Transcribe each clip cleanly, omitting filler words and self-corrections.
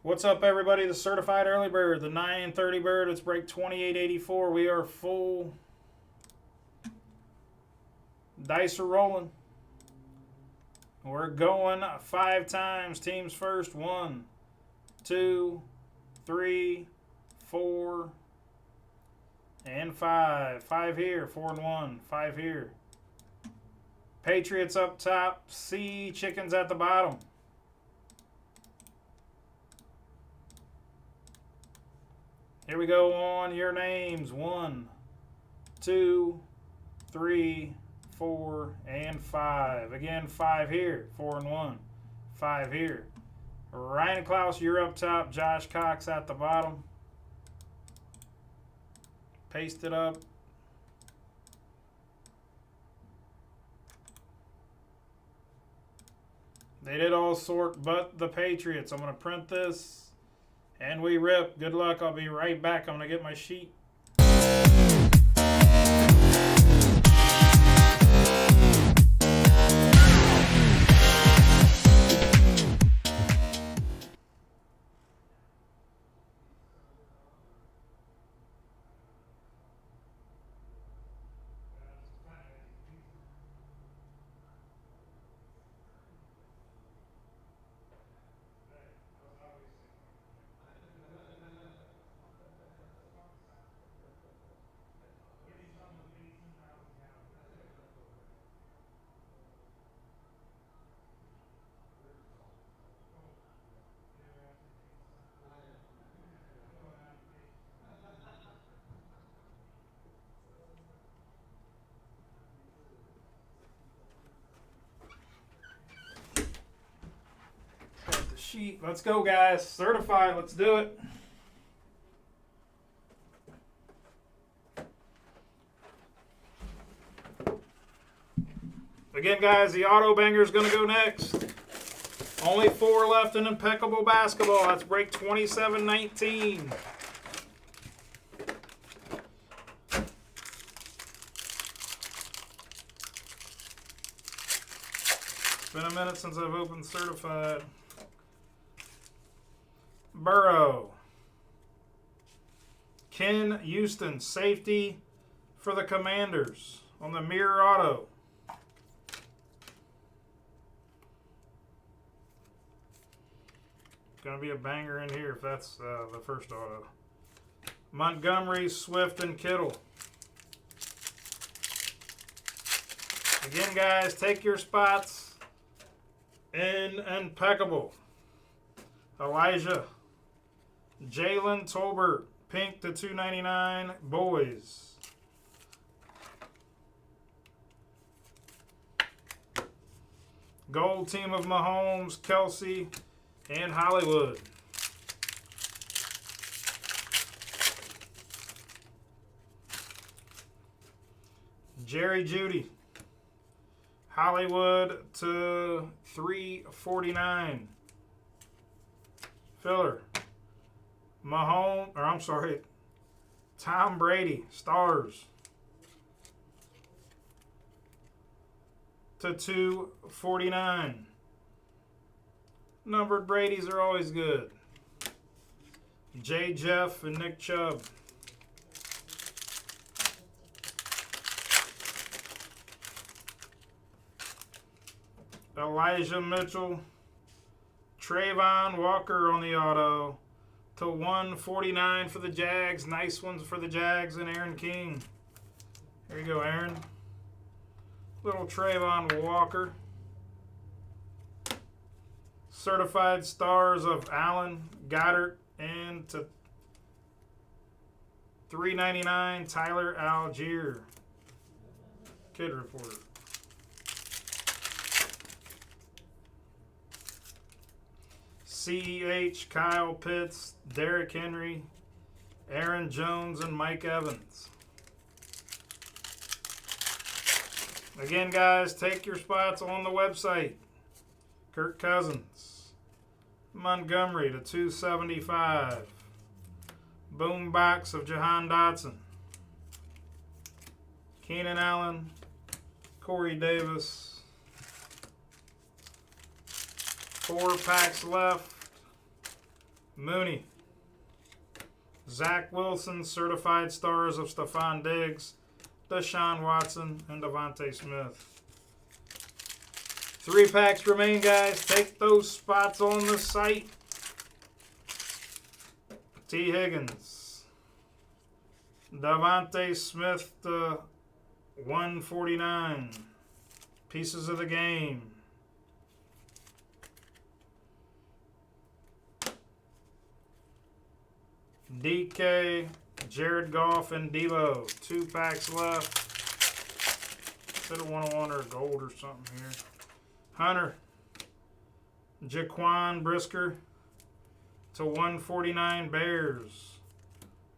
What's up, everybody? The certified early bird, the 930 bird. It's break 2884. We are full. Dice are rolling. We're going 5 times. Teams first. 1, 2, 3, 4, and 5. 5 here. 4 and 1. 5 here. Patriots up top. Sea Chickens at the bottom. Here we go on your names. 1, 2, 3, 4, and 5. Again, 5 here. 4 and 1. 5 here. Ryan Klaus, you're up top. Josh Cox at the bottom. Paste it up. They did all sort but the Patriots. I'm going to print this. And we rip. Good luck. I'll be right back. I'm going to get my sheet. Sheet. Let's go, guys. Certified. Let's do it. Again, guys, the auto banger is going to go next. Only 4 left in Impeccable Basketball. That's break 2719. It's been a minute since I've opened Certified. Burrow. Ken Houston, safety for the Commanders on the mirror auto. Going to be a banger in here if that's the first auto. Montgomery, Swift, and Kittle. Again, guys, take your spots in Impeccable. Elijah. Jalen Tolbert, pink to 299, boys. Gold team of Mahomes, Kelsey, and Hollywood. Jerry Jeudy, Hollywood to 349. Filler. Tom Brady, stars to 249. Numbered Brady's are always good. J. Jeff and Nick Chubb. Elijah Mitchell. Trayvon Walker on the auto to 149 for the Jags. Nice ones for the Jags and Aaron King. There you go, Aaron. Little Trayvon Walker. Certified stars of Allen, Goddard, and to 399 Tyler Algier. Kid Reporter. CEH, Kyle Pitts, Derrick Henry, Aaron Jones, and Mike Evans. Again, guys, take your spots on the website. Kirk Cousins. Montgomery to 275. Boombox of Jahan Dotson. Keenan Allen. Corey Davis. 4 packs left. Mooney. Zach Wilson, certified stars of Stephon Diggs, Deshaun Watson, and Devontae Smith. 3 packs remain, guys. Take those spots on the site. T. Higgins. Devontae Smith to 149. Pieces of the game. DK, Jared Goff, and Debo. 2 packs left. Instead of 101 or gold or something here. Hunter, Jaquan Brisker to 149 Bears.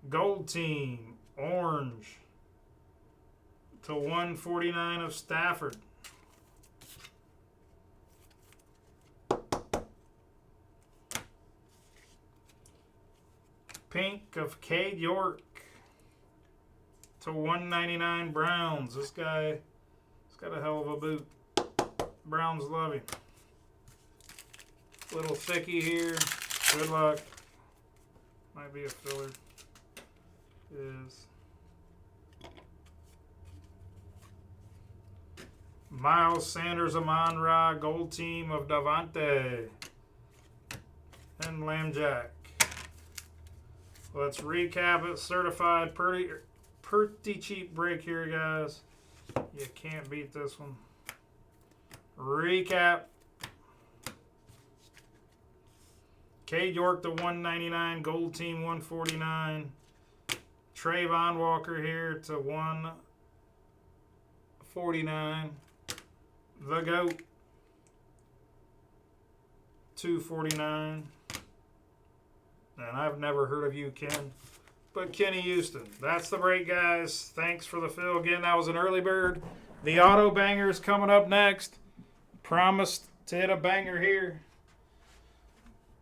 Gold team, orange to 149 of Stafford. Pink of Cade York to 199 Browns. This guy has got a hell of a boot. Browns love him. Little thicky here. Good luck. Might be a filler. Is Miles Sanders, Amon-Ra, gold team of Davante and Lamjack. Let's recap it. Certified. Pretty cheap break here, guys. You can't beat this one. Recap. Cade York to 199. Gold team 149. Trayvon Walker here to 149. The GOAT 249. And I've never heard of you, Ken. But Kenny Houston. That's the break, guys. Thanks for the fill. Again, that was an early bird. The auto banger is coming up next. Promised to hit a banger here.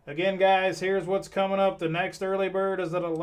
Again, guys, here's what's coming up. The next early bird is at 11.